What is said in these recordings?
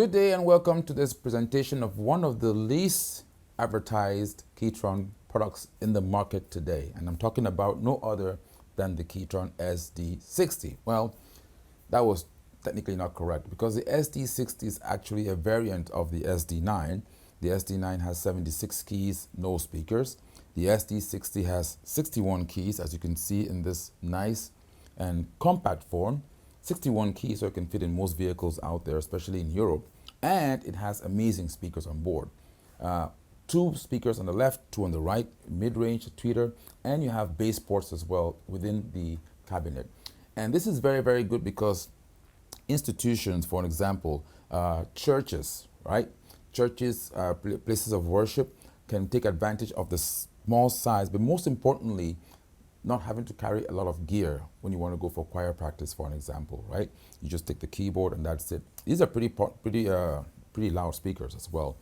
Good day and welcome to this presentation of one of the least advertised KETRON products in the market today. And I'm talking about no other than the KETRON SD60. Well, that was technically not correct because the SD60 is actually a variant of the SD9. The SD9 has 76 keys, no speakers. The SD60 has 61 keys, as you can see in this nice and compact form. 61 keys, so it can fit in most vehicles out there, especially in Europe. And it has amazing speakers on board. 2 speakers on the left, 2 on the right, mid-range, tweeter, and you have bass ports as well within the cabinet. And this is very, very good because institutions, for an example, churches, right? Churches, places of worship can take advantage of the small size, but most importantly, not having to carry a lot of gear when you want to go for choir practice, for an example, right? You just take the keyboard and that's it. These are pretty loud speakers as well.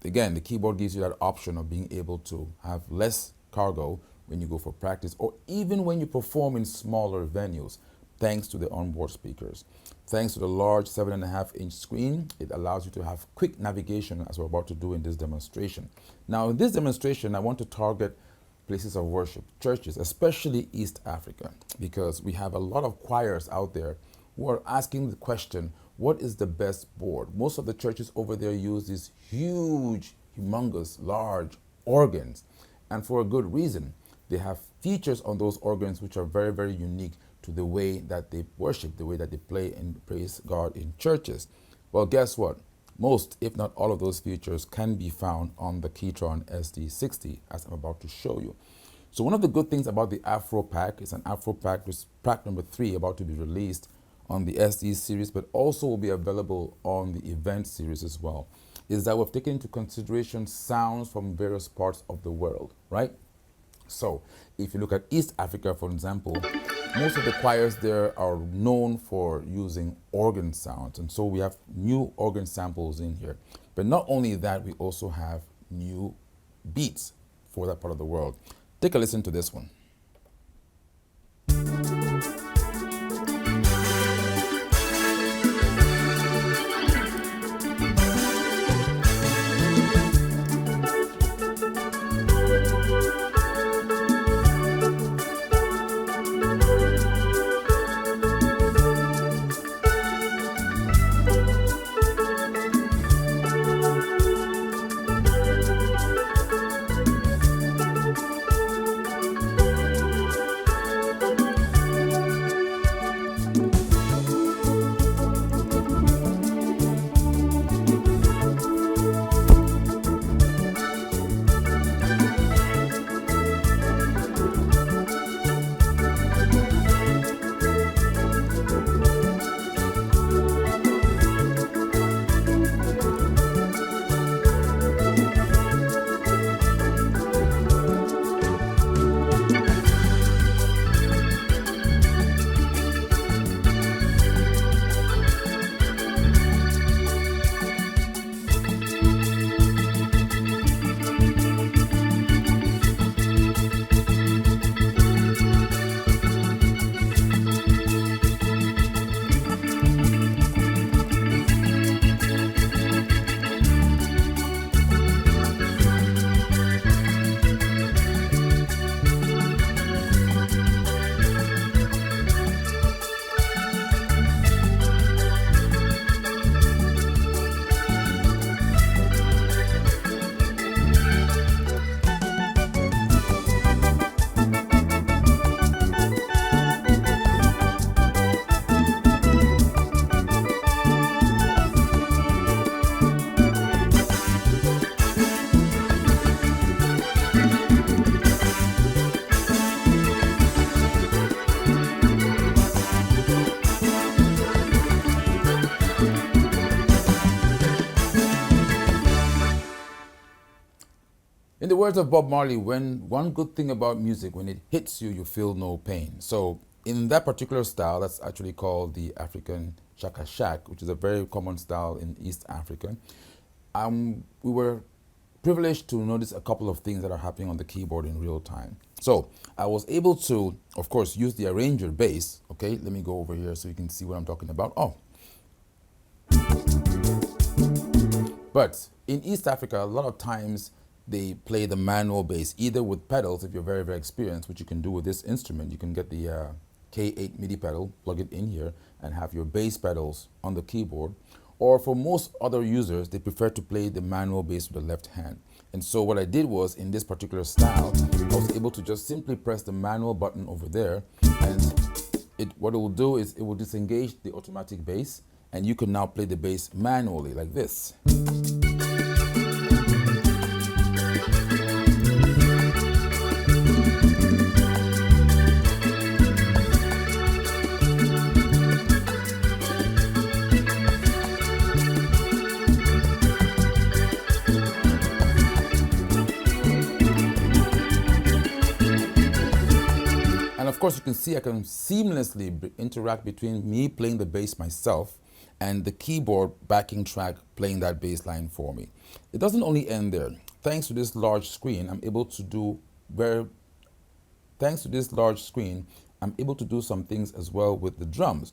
Again, the keyboard gives you that option of being able to have less cargo when you go for practice or even when you perform in smaller venues, thanks to the onboard speakers. Thanks to the large 7.5-inch screen, it allows you to have quick navigation as we're about to do in this demonstration. Now, in this demonstration, I want to target places of worship, churches, especially East Africa, because we have a lot of choirs out there who are asking the question, what is the best board? Most of the churches over there use these huge, humongous, large organs, and for a good reason. They have features on those organs which are very, very unique to the way that they worship, the way that they play and praise God in churches. Well, guess what? Most, if not all of those features can be found on the KETRON SD60, as I'm about to show you. So one of the good things about the Afro Pack is an Afro Pack, which is pack number 3, about to be released on the SD series, but also will be available on the event series as well, is that we've taken into consideration sounds from various parts of the world, right? So if you look at East Africa, for example, most of the choirs there are known for using organ sounds. And so we have new organ samples in here. But not only that, we also have new beats for that part of the world. Take a listen to this one. In the words of Bob Marley, one good thing about music, when it hits you, you feel no pain. So in that particular style, that's actually called the African Chaka-Chaka, which is a very common style in East Africa. We were privileged to notice a couple of things that are happening on the keyboard in real time. So I was able to, of course, use the arranger bass. Okay, let me go over here so you can see what I'm talking about. Oh. But in East Africa, a lot of times they play the manual bass, either with pedals, if you're very, very experienced, which you can do with this instrument. You can get the K8 MIDI pedal, plug it in here, and have your bass pedals on the keyboard. Or for most other users, they prefer to play the manual bass with the left hand. And so what I did was, in this particular style, I was able to just simply press the manual button over there, and what it will do is it will disengage the automatic bass, and you can now play the bass manually like this. Of course, you can see I can seamlessly interact between me playing the bass myself and the keyboard backing track playing that bass line for me. It doesn't only end there. Thanks to this large screen, I'm able to do some things as well with the drums.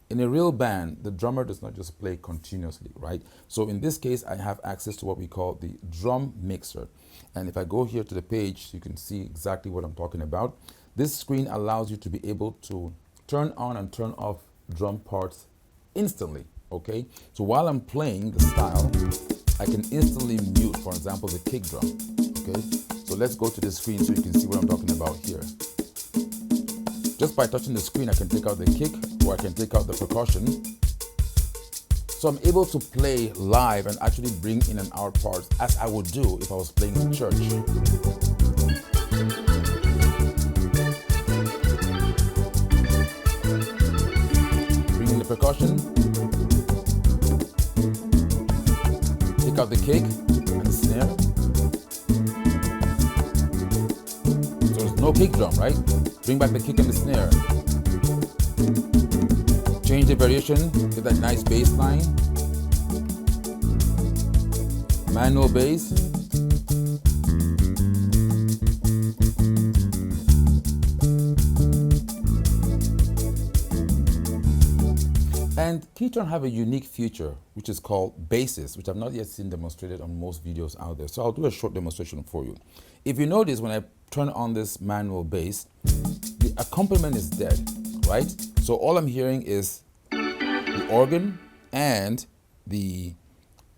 In a real band, the drummer does not just play continuously, right? So in this case, I have access to what we call the drum mixer. And if I go here to the page, you can see exactly what I'm talking about. This screen allows you to be able to turn on and turn off drum parts instantly, okay? So while I'm playing the style, I can instantly mute, for example, the kick drum, okay? So let's go to the screen so you can see what I'm talking about here. Just by touching the screen, I can take out the kick, or I can take out the percussion. So I'm able to play live and actually bring in and out parts as I would do if I was playing in church. Percussion, take out the kick and the snare. So there's no kick drum, right? Bring back the kick and the snare. Change the variation, get that nice bass line. Manual bass. And KETRON have a unique feature which is called basses, which I've not yet seen demonstrated on most videos out there. So I'll do a short demonstration for you. If you notice, when I turn on this manual bass, the accompaniment is dead, right? So all I'm hearing is the organ and the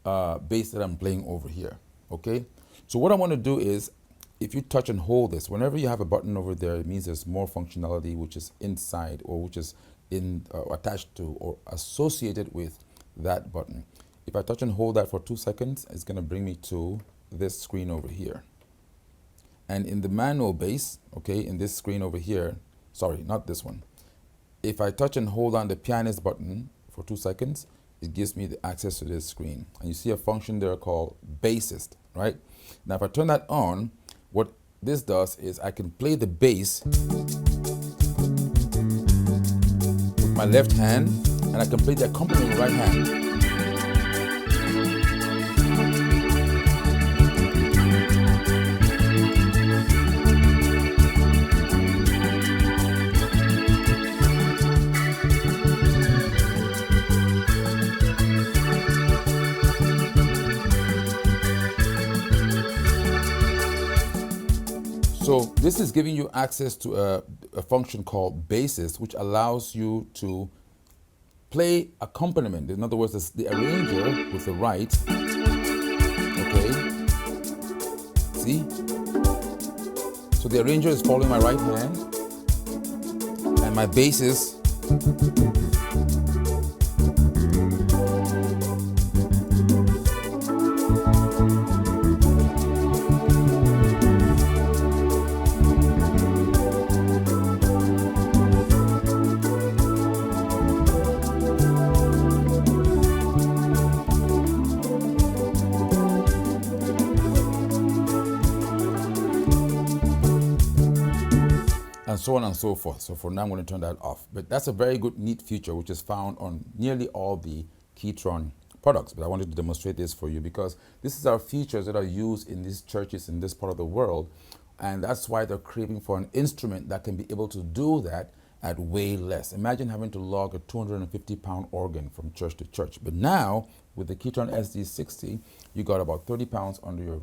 bass that I'm playing over here, okay? So what I want to do is, if you touch and hold this, whenever you have a button over there, it means there's more functionality which is inside, or which is attached to or associated with that button. If I touch and hold that for 2 seconds, it's going to bring me to this screen over here. And in the manual bass, okay, in this screen over here, sorry, not this one. If I touch and hold on the pianist button for 2 seconds, it gives me the access to this screen. And you see a function there called bassist, right? Now if I turn that on, what this does is I can play the bass my left hand, and I can play the accompaniment with my right hand. So this is giving you access to a function called bassist, which allows you to play accompaniment. In other words, the arranger with the right, okay, see? So the arranger is following my right hand, and my bassist and so on and so forth. So for now, I'm going to turn that off. But that's a very good, neat feature, which is found on nearly all the KETRON products. But I wanted to demonstrate this for you because this is our features that are used in these churches in this part of the world. And that's why they're craving for an instrument that can be able to do that at way less. Imagine having to lug a 250-pound organ from church to church. But now, with the KETRON SD60, you got about 30 pounds under your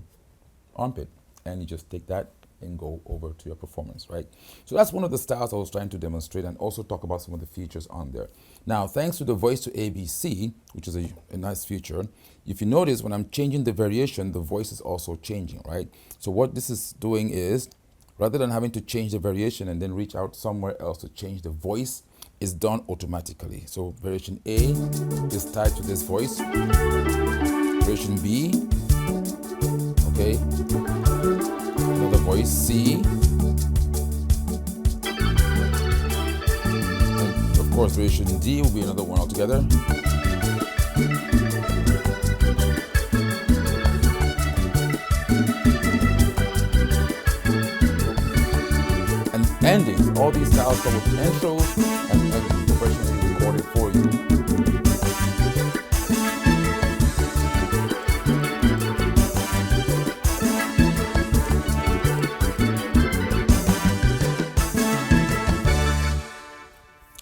armpit, and you just take that and go over to your performance, right? So that's one of the styles I was trying to demonstrate and also talk about some of the features on there. Now, thanks to the voice to ABC, which is a nice feature, if you notice when I'm changing the variation, the voice is also changing, right? So what this is doing is, rather than having to change the variation and then reach out somewhere else to change the voice, is done automatically. So variation A is tied to this voice. Variation B, okay, another voice, C, and of course variation D will be another one altogether. And endings, all these styles come with intros and professionally recorded for you.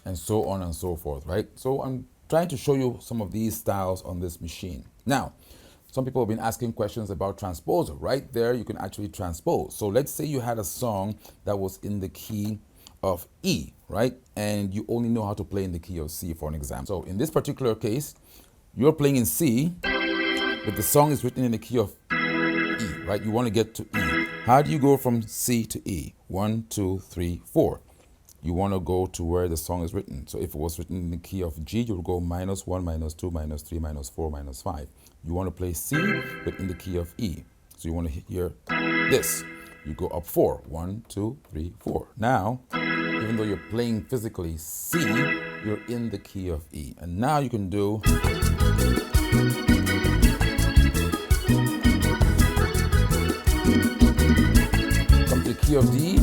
And so on and so forth, right? So I'm trying to show you some of these styles on this machine. Now, some people have been asking questions about transposer. Right there, you can actually transpose. So let's say you had a song that was in the key of E, right? And you only know how to play in the key of C, for an example. So in this particular case, you're playing in C, but the song is written in the key of E, right? You want to get to E. How do you go from C to E? 1, 2, 3, 4. You want to go to where the song is written. So if it was written in the key of G, you would go -1, -2, -3, -4, -5. You want to play C, but in the key of E. So you want to hear this. You go up 4. 1, 2, 3, 4. Now, even though you're playing physically C, you're in the key of E. And now you can do come to the key of D.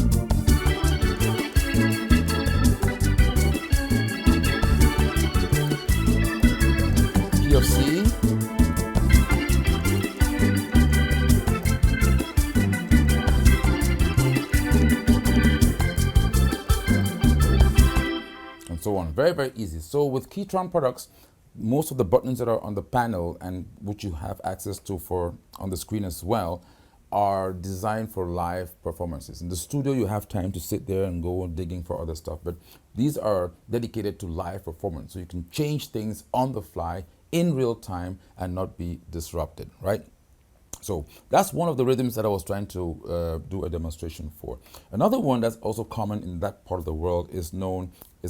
Key of C. And so on. Very, very easy. So with KETRON products, most of the buttons that are on the panel and which you have access to for on the screen as well are designed for live performances. In the studio, you have time to sit there and go digging for other stuff, but these are dedicated to live performance. So you can change things on the fly in real time and not be disrupted, right? So that's one of the rhythms that I was trying to do a demonstration for. Another one that's also common in that part of the world is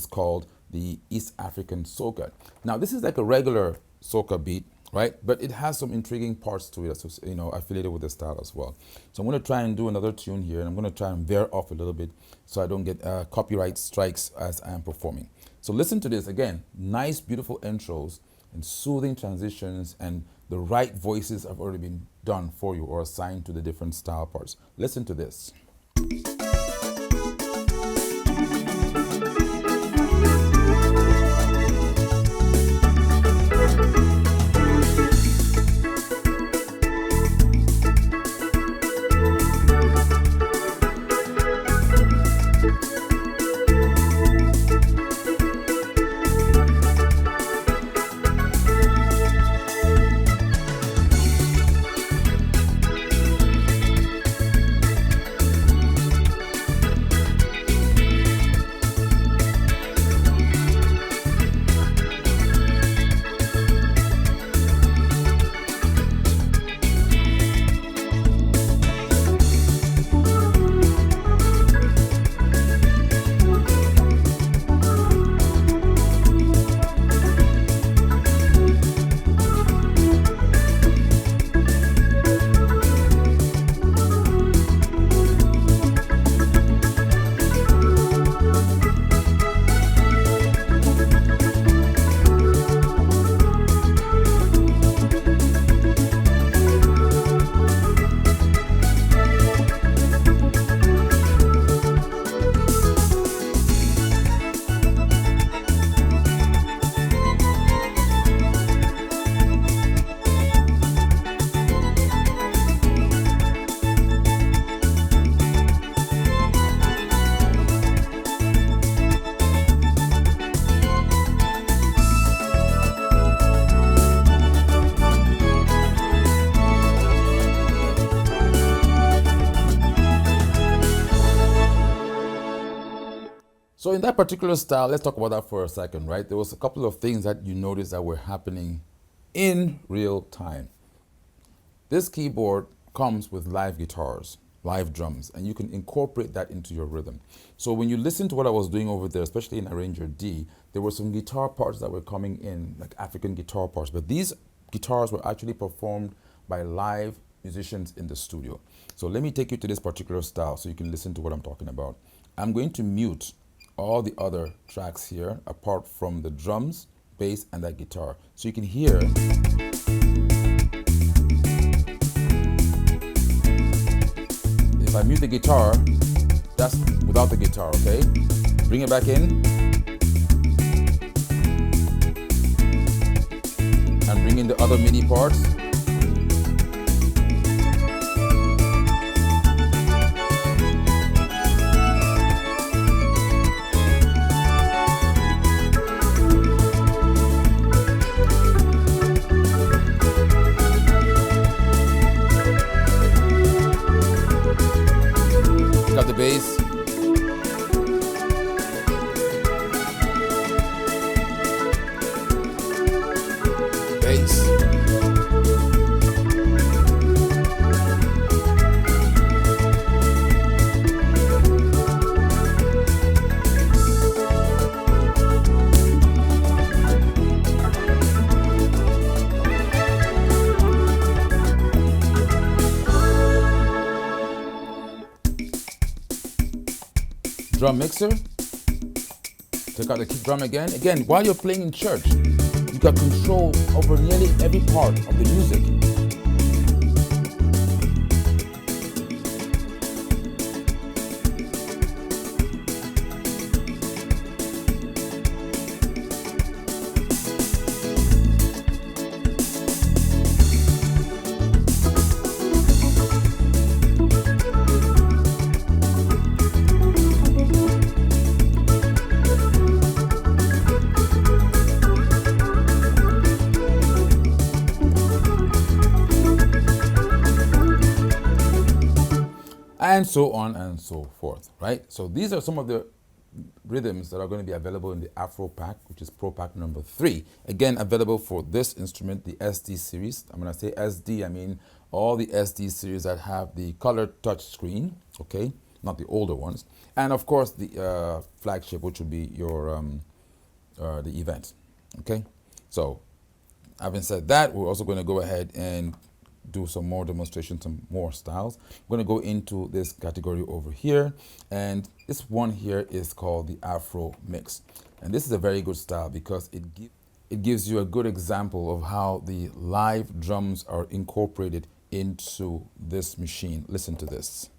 called the East African Soca. Now this is like a regular soca beat, right? But it has some intriguing parts to it that's, you know, affiliated with the style as well. So I'm going to try and do another tune here, and I'm going to try and veer off a little bit so I don't get copyright strikes as I am performing. So listen to this again. Nice, beautiful intros and soothing transitions, and the right voices have already been done for you or assigned to the different style parts. Listen to this. So in that particular style, let's talk about that for a second, right? There was a couple of things that you noticed that were happening in real time. This keyboard comes with live guitars, live drums, and you can incorporate that into your rhythm. So when you listen to what I was doing over there, especially in Arranger D, there were some guitar parts that were coming in, like African guitar parts, but these guitars were actually performed by live musicians in the studio. So let me take you to this particular style so you can listen to what I'm talking about. I'm going to mute all the other tracks here apart from the drums, bass, and that guitar. So you can hear. If I mute the guitar, that's without the guitar, okay? Bring it back in. And bring in the other MIDI parts. Got the bass. Bass. Drum mixer. Take out the kick drum again. Again, while you're playing in church, you got control over nearly every part of the music. And so on and so forth, right? So these are some of the rhythms that are going to be available in the Afro Pack, which is Pro Pack number 3. Again, available for this instrument, the SD series. I'm going to say SD, I mean all the SD series that have the color touch screen, okay? Not the older ones. And of course, the flagship, which would be your the event, okay? So having said that, we're also going to go ahead and do some more demonstrations, some more styles. I'm going to go into this category over here, and this one here is called the Afro Mix. And this is a very good style because it gives you a good example of how the live drums are incorporated into this machine. Listen to this.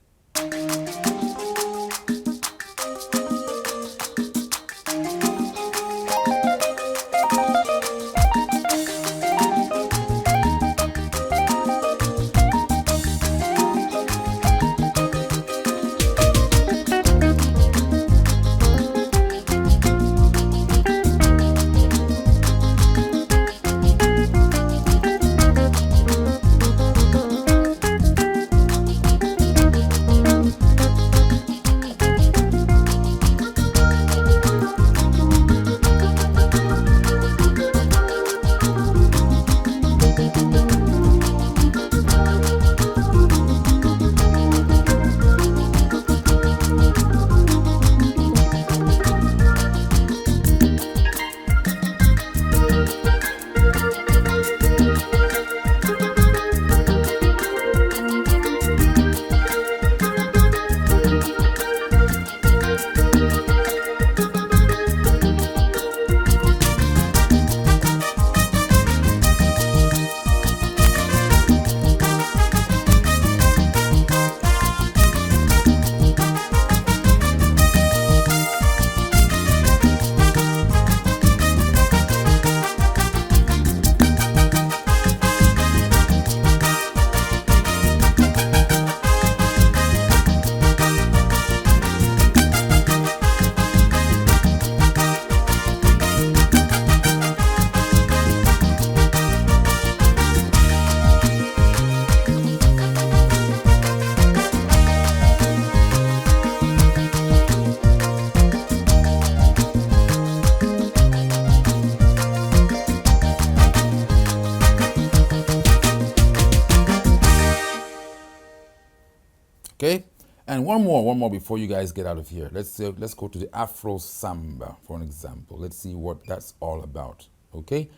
And one more before you guys get out of here. Let's go to the Afro Samba for an example. Let's see what that's all about. Okay,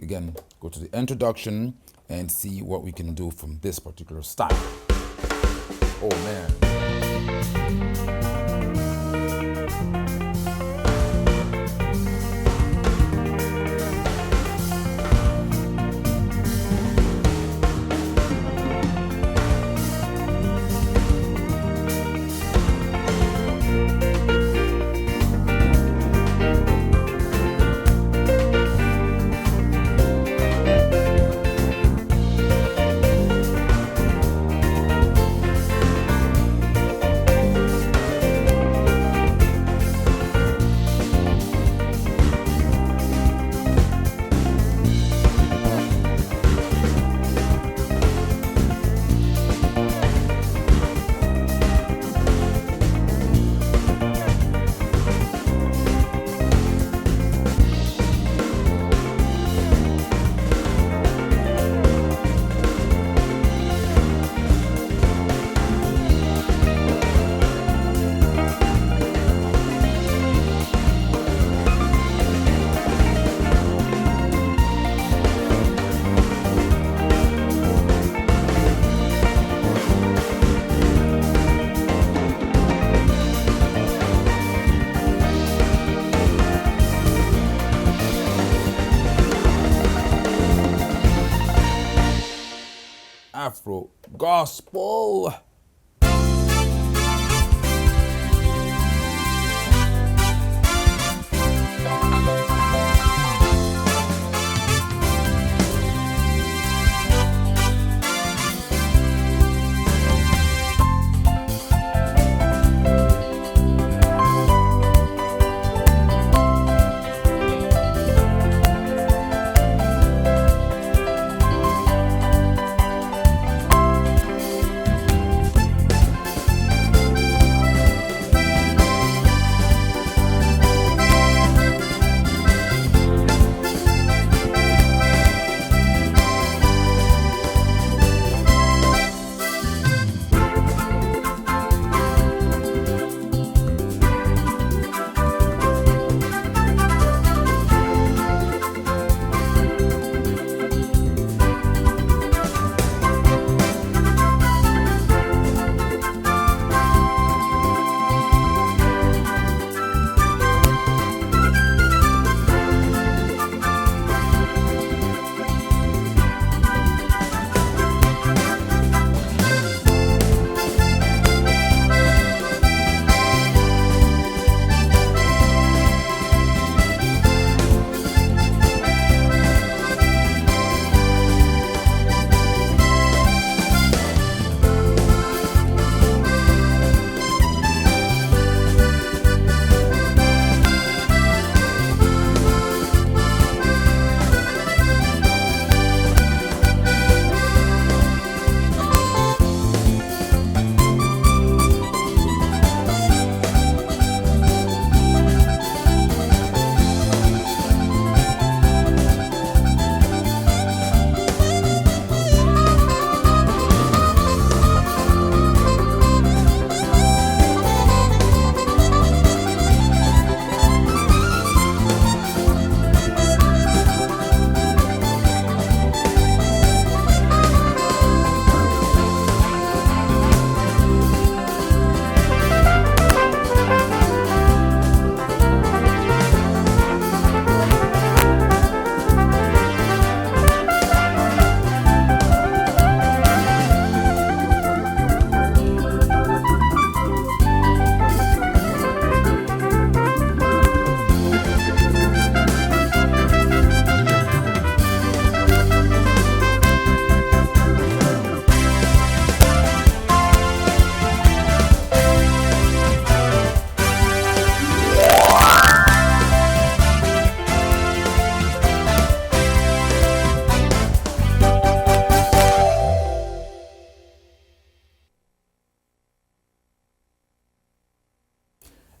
again, go to the introduction and see what we can do from this particular style. Oh man. Afro Gospel.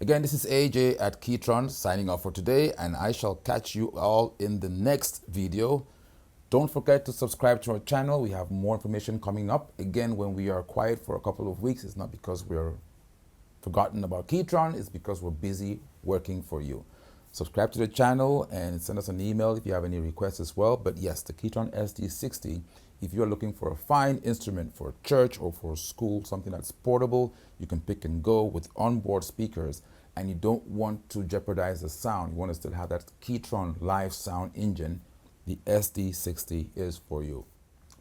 Again, this is AJ at KETRON signing off for today, and I shall catch you all in the next video. Don't forget to subscribe to our channel. We have more information coming up. Again, when we are quiet for a couple of weeks, it's not because we're forgotten about KETRON, it's because we're busy working for you. Subscribe to the channel and send us an email if you have any requests as well. But yes, the KETRON SD60, if you're looking for a fine instrument for a church or for a school, something that's portable, you can pick and go with onboard speakers, and you don't want to jeopardize the sound, you want to still have that KETRON live sound engine, the SD60 is for you.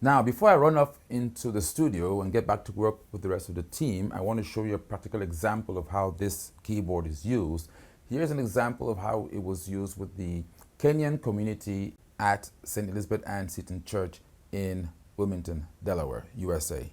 Now, before I run off into the studio and get back to work with the rest of the team, I want to show you a practical example of how this keyboard is used. Here's an example of how it was used with the Kenyan community at St. Elizabeth Ann Seton Church in Wilmington, Delaware, USA.